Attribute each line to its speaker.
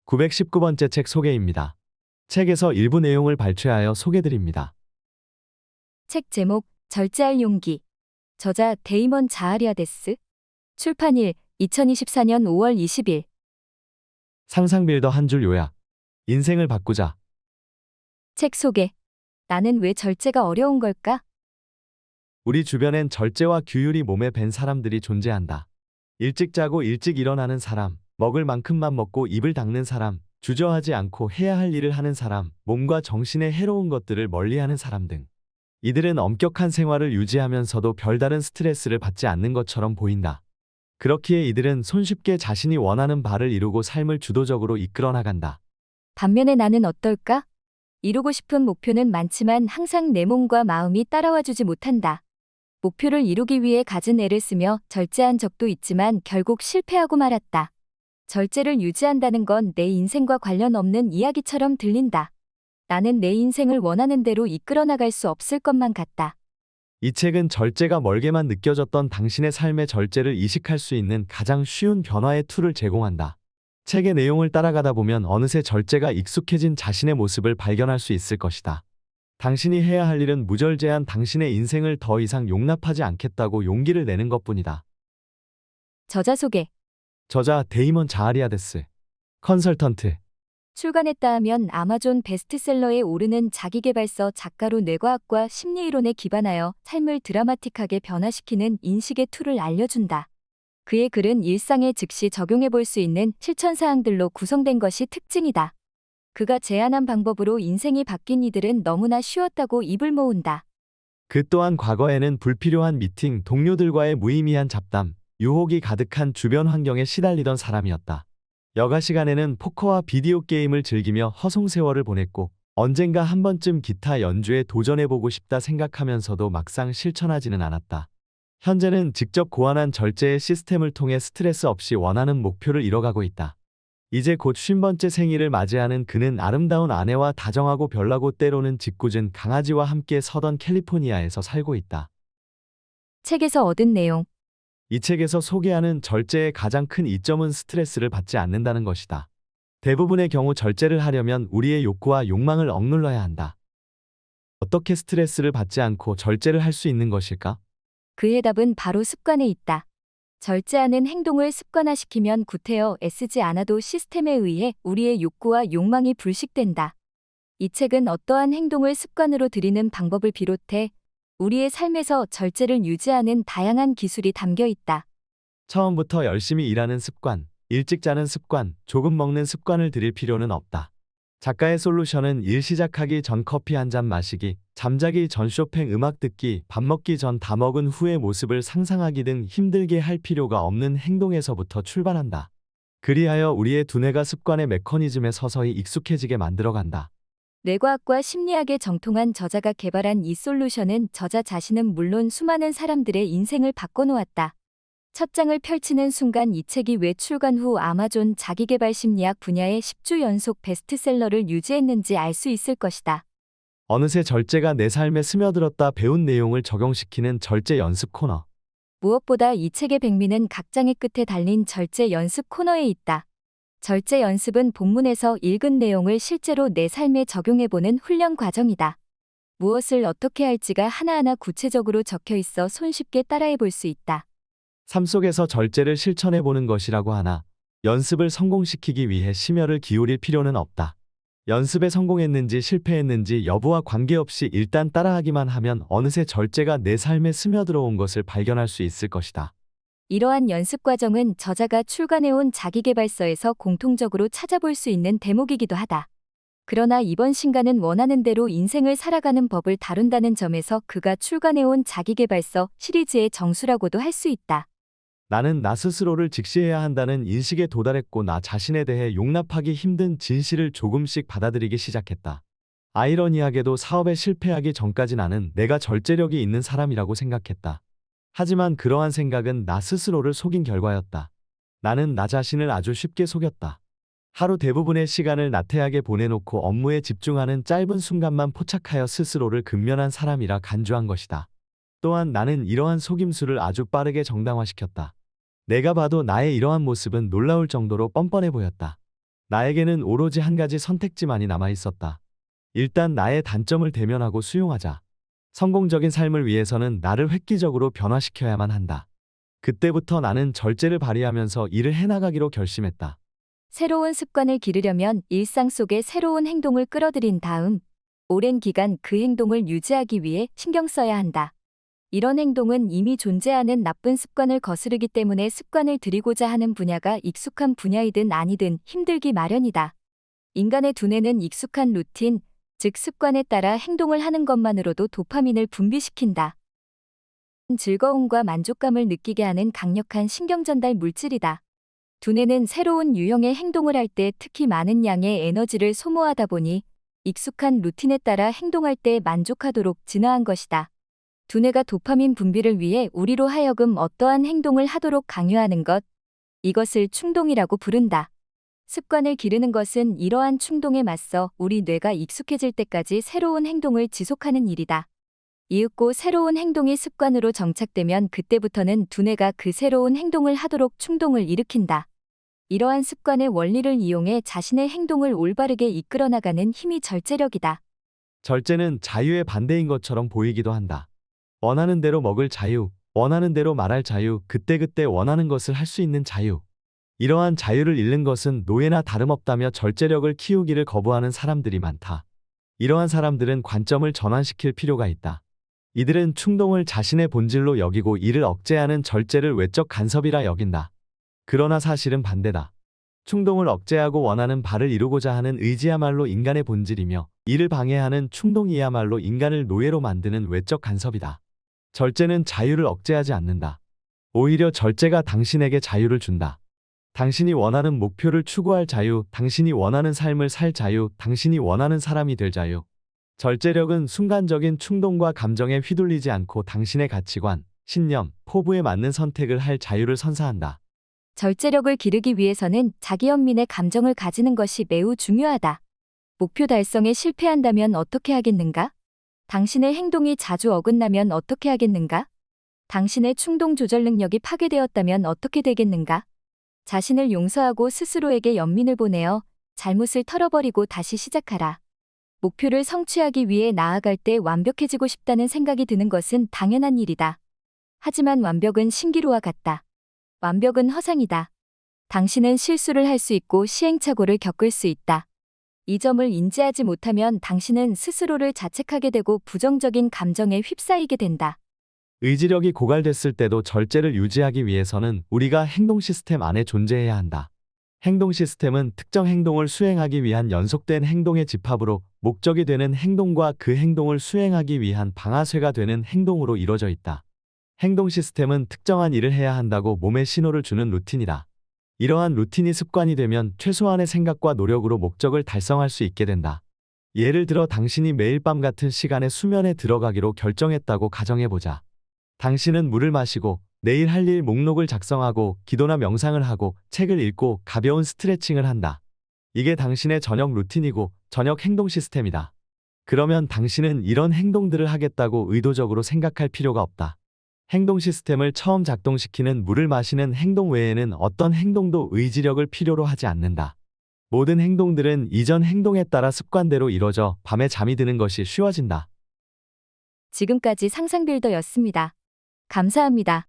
Speaker 1: 919번째 책 소개입니다. 책에서 일부 내용을 발췌하여 소개드립니다.
Speaker 2: 책 제목 절제할 용기. 저자 데이먼 자하리아데스. 출판일 2024년 5월 20일.
Speaker 1: 상상 빌더 한 줄 요약. 인생을 바꾸자.
Speaker 2: 책 소개. 나는 왜 절제가 어려운 걸까?
Speaker 1: 우리 주변엔 절제와 규율이 몸에 밴 사람들이 존재한다. 일찍 자고 일찍 일어나는 사람, 먹을 만큼만 먹고 입을 닦는 사람, 주저하지 않고 해야 할 일을 하는 사람, 몸과 정신에 해로운 것들을 멀리하는 사람 등. 이들은 엄격한 생활을 유지하면서도 별다른 스트레스를 받지 않는 것처럼 보인다. 그렇기에 이들은 손쉽게 자신이 원하는 바를 이루고 삶을 주도적으로 이끌어 나간다.
Speaker 2: 반면에 나는 어떨까? 이루고 싶은 목표는 많지만 항상 내 몸과 마음이 따라와 주지 못한다. 목표를 이루기 위해 갖은 애를 쓰며 절제한 적도 있지만 결국 실패하고 말았다. 절제를 유지한다는 건 내 인생과 관련 없는 이야기처럼 들린다. 나는 내 인생을 원하는 대로 이끌어 나갈 수 없을 것만 같다.
Speaker 1: 이 책은 절제가 멀게만 느껴졌던 당신의 삶의 절제를 이식할 수 있는 가장 쉬운 변화의 툴을 제공한다. 책의 내용을 따라가다 보면 어느새 절제가 익숙해진 자신의 모습을 발견할 수 있을 것이다. 당신이 해야 할 일은 무절제한 당신의 인생을 더 이상 용납하지 않겠다고 용기를 내는 것뿐이다.
Speaker 2: 저자 소개.
Speaker 1: 저자 데이먼 자하리아데스. 컨설턴트.
Speaker 2: 출간했다 하면 아마존 베스트셀러에 오르는 자기계발서 작가로 뇌과학과 심리이론에 기반하여 삶을 드라마틱하게 변화시키는 인식의 툴을 알려준다. 그의 글은 일상에 즉시 적용해 볼 수 있는 실천사항들로 구성된 것이 특징이다. 그가 제안한 방법으로 인생이 바뀐 이들은 너무나 쉬웠다고 입을 모은다.
Speaker 1: 그 또한 과거에는 불필요한 미팅, 동료들과의 무의미한 잡담, 유혹이 가득한 주변 환경에 시달리던 사람이었다. 여가 시간에는 포커와 비디오 게임을 즐기며 허송세월을 보냈고 언젠가 한 번쯤 기타 연주에 도전해보고 싶다 생각하면서도 막상 실천하지는 않았다. 현재는 직접 고안한 절제의 시스템을 통해 스트레스 없이 원하는 목표를 이뤄가고 있다. 이제 곧 50번째 생일을 맞이하는 그는 아름다운 아내와 다정하고 별나고 때로는 짓궂은 강아지와 함께 서던 캘리포니아에서 살고 있다.
Speaker 2: 책에서 얻은 내용.
Speaker 1: 이 책에서 소개하는 절제의 가장 큰 이점은 스트레스를 받지 않는다는 것이다. 대부분의 경우 절제를 하려면 우리의 욕구와 욕망을 억눌러야 한다. 어떻게 스트레스를 받지 않고 절제를 할 수 있는 것일까?
Speaker 2: 그 해답은 바로 습관에 있다. 절제하는 행동을 습관화시키면 구태여 애쓰지 않아도 시스템에 의해 우리의 욕구와 욕망이 불식된다. 이 책은 어떠한 행동을 습관으로 들이는 방법을 비롯해 우리의 삶에서 절제를 유지하는 다양한 기술이 담겨 있다.
Speaker 1: 처음부터 열심히 일하는 습관, 일찍 자는 습관, 조금 먹는 습관을 들일 필요는 없다. 작가의 솔루션은 일 시작하기 전 커피 한 잔 마시기, 잠자기 전 쇼팽 음악 듣기, 밥 먹기 전 다 먹은 후의 모습을 상상하기 등 힘들게 할 필요가 없는 행동에서부터 출발한다. 그리하여 우리의 두뇌가 습관의 메커니즘에 서서히 익숙해지게 만들어간다.
Speaker 2: 뇌과학과 심리학에 정통한 저자가 개발한 이 솔루션은 저자 자신은 물론 수많은 사람들의 인생을 바꿔놓았다. 첫 장을 펼치는 순간 이 책이 왜 출간 후 아마존 자기계발 심리학 분야의 10주 연속 베스트셀러를 유지했는지 알 수 있을 것이다.
Speaker 1: 어느새 절제가 내 삶에 스며들었다. 배운 내용을 적용시키는 절제 연습 코너.
Speaker 2: 무엇보다 이 책의 백미는 각 장의 끝에 달린 절제 연습 코너에 있다. 절제 연습은 본문에서 읽은 내용을 실제로 내 삶에 적용해보는 훈련 과정이다. 무엇을 어떻게 할지가 하나하나 구체적으로 적혀 있어 손쉽게 따라해볼 수 있다.
Speaker 1: 삶 속에서 절제를 실천해보는 것이라고 하나 연습을 성공시키기 위해 심혈을 기울일 필요는 없다. 연습에 성공했는지 실패했는지 여부와 관계없이 일단 따라하기만 하면 어느새 절제가 내 삶에 스며들어온 것을 발견할 수 있을 것이다.
Speaker 2: 이러한 연습 과정은 저자가 출간해온 자기계발서에서 공통적으로 찾아볼 수 있는 대목이기도 하다. 그러나 이번 신간은 원하는 대로 인생을 살아가는 법을 다룬다는 점에서 그가 출간해온 자기계발서 시리즈의 정수라고도 할 수 있다.
Speaker 1: 나는 나 스스로를 직시해야 한다는 인식에 도달했고 나 자신에 대해 용납하기 힘든 진실을 조금씩 받아들이기 시작했다. 아이러니하게도 사업에 실패하기 전까지 나는 내가 절제력이 있는 사람이라고 생각했다. 하지만 그러한 생각은 나 스스로를 속인 결과였다. 나는 나 자신을 아주 쉽게 속였다. 하루 대부분의 시간을 나태하게 보내놓고 업무에 집중하는 짧은 순간만 포착하여 스스로를 근면한 사람이라 간주한 것이다. 또한 나는 이러한 속임수를 아주 빠르게 정당화시켰다. 내가 봐도 나의 이러한 모습은 놀라울 정도로 뻔뻔해 보였다. 나에게는 오로지 한 가지 선택지만이 남아 있었다. 일단 나의 단점을 대면하고 수용하자. 성공적인 삶을 위해서는 나를 획기적으로 변화시켜야만 한다. 그때부터 나는 절제를 발휘하면서 일을 해나가기로 결심했다.
Speaker 2: 새로운 습관을 기르려면 일상 속에 새로운 행동을 끌어들인 다음 오랜 기간 그 행동을 유지하기 위해 신경 써야 한다. 이런 행동은 이미 존재하는 나쁜 습관을 거스르기 때문에 습관을 들이고자 하는 분야가 익숙한 분야이든 아니든 힘들기 마련이다. 인간의 두뇌는 익숙한 루틴, 즉 습관에 따라 행동을 하는 것만으로도 도파민을 분비시킨다. 즐거움과 만족감을 느끼게 하는 강력한 신경전달 물질이다. 두뇌는 새로운 유형의 행동을 할 때 특히 많은 양의 에너지를 소모하다 보니 익숙한 루틴에 따라 행동할 때 만족하도록 진화한 것이다. 두뇌가 도파민 분비를 위해 우리로 하여금 어떠한 행동을 하도록 강요하는 것, 이것을 충동이라고 부른다. 습관을 기르는 것은 이러한 충동에 맞서 우리 뇌가 익숙해질 때까지 새로운 행동을 지속하는 일이다. 이윽고 새로운 행동이 습관으로 정착되면 그때부터는 두뇌가 그 새로운 행동을 하도록 충동을 일으킨다. 이러한 습관의 원리를 이용해 자신의 행동을 올바르게 이끌어 나가는 힘이 절제력이다.
Speaker 1: 절제는 자유의 반대인 것처럼 보이기도 한다. 원하는 대로 먹을 자유, 원하는 대로 말할 자유, 그때그때 원하는 것을 할 수 있는 자유. 이러한 자유를 잃는 것은 노예나 다름없다며 절제력을 키우기를 거부하는 사람들이 많다. 이러한 사람들은 관점을 전환시킬 필요가 있다. 이들은 충동을 자신의 본질로 여기고 이를 억제하는 절제를 외적 간섭이라 여긴다. 그러나 사실은 반대다. 충동을 억제하고 원하는 바를 이루고자 하는 의지야말로 인간의 본질이며 이를 방해하는 충동이야말로 인간을 노예로 만드는 외적 간섭이다. 절제는 자유를 억제하지 않는다. 오히려 절제가 당신에게 자유를 준다. 당신이 원하는 목표를 추구할 자유, 당신이 원하는 삶을 살 자유, 당신이 원하는 사람이 될 자유. 절제력은 순간적인 충동과 감정에 휘둘리지 않고 당신의 가치관, 신념, 포부에 맞는 선택을 할 자유를 선사한다.
Speaker 2: 절제력을 기르기 위해서는 자기 연민의 감정을 가지는 것이 매우 중요하다. 목표 달성에 실패한다면 어떻게 하겠는가? 당신의 행동이 자주 어긋나면 어떻게 하겠는가? 당신의 충동 조절 능력이 파괴되었다면 어떻게 되겠는가? 자신을 용서하고 스스로에게 연민을 보내어 잘못을 털어버리고 다시 시작하라. 목표를 성취하기 위해 나아갈 때 완벽해지고 싶다는 생각이 드는 것은 당연한 일이다. 하지만 완벽은 신기루와 같다. 완벽은 허상이다. 당신은 실수를 할 수 있고 시행착오를 겪을 수 있다. 이 점을 인지하지 못하면 당신은 스스로를 자책하게 되고 부정적인 감정에 휩싸이게 된다.
Speaker 1: 의지력이 고갈됐을 때도 절제를 유지하기 위해서는 우리가 행동 시스템 안에 존재해야 한다. 행동 시스템은 특정 행동을 수행하기 위한 연속된 행동의 집합으로 목적이 되는 행동과 그 행동을 수행하기 위한 방아쇠가 되는 행동으로 이루어져 있다. 행동 시스템은 특정한 일을 해야 한다고 몸에 신호를 주는 루틴이다. 이러한 루틴이 습관이 되면 최소한의 생각과 노력으로 목적을 달성할 수 있게 된다. 예를 들어 당신이 매일 밤 같은 시간에 수면에 들어가기로 결정했다고 가정해보자. 당신은 물을 마시고 내일 할 일 목록을 작성하고 기도나 명상을 하고 책을 읽고 가벼운 스트레칭을 한다. 이게 당신의 저녁 루틴이고 저녁 행동 시스템이다. 그러면 당신은 이런 행동들을 하겠다고 의도적으로 생각할 필요가 없다. 행동 시스템을 처음 작동시키는 물을 마시는 행동 외에는 어떤 행동도 의지력을 필요로 하지 않는다. 모든 행동들은 이전 행동에 따라 습관대로 이뤄져 밤에 잠이 드는 것이 쉬워진다.
Speaker 2: 지금까지 상상빌더였습니다. 감사합니다.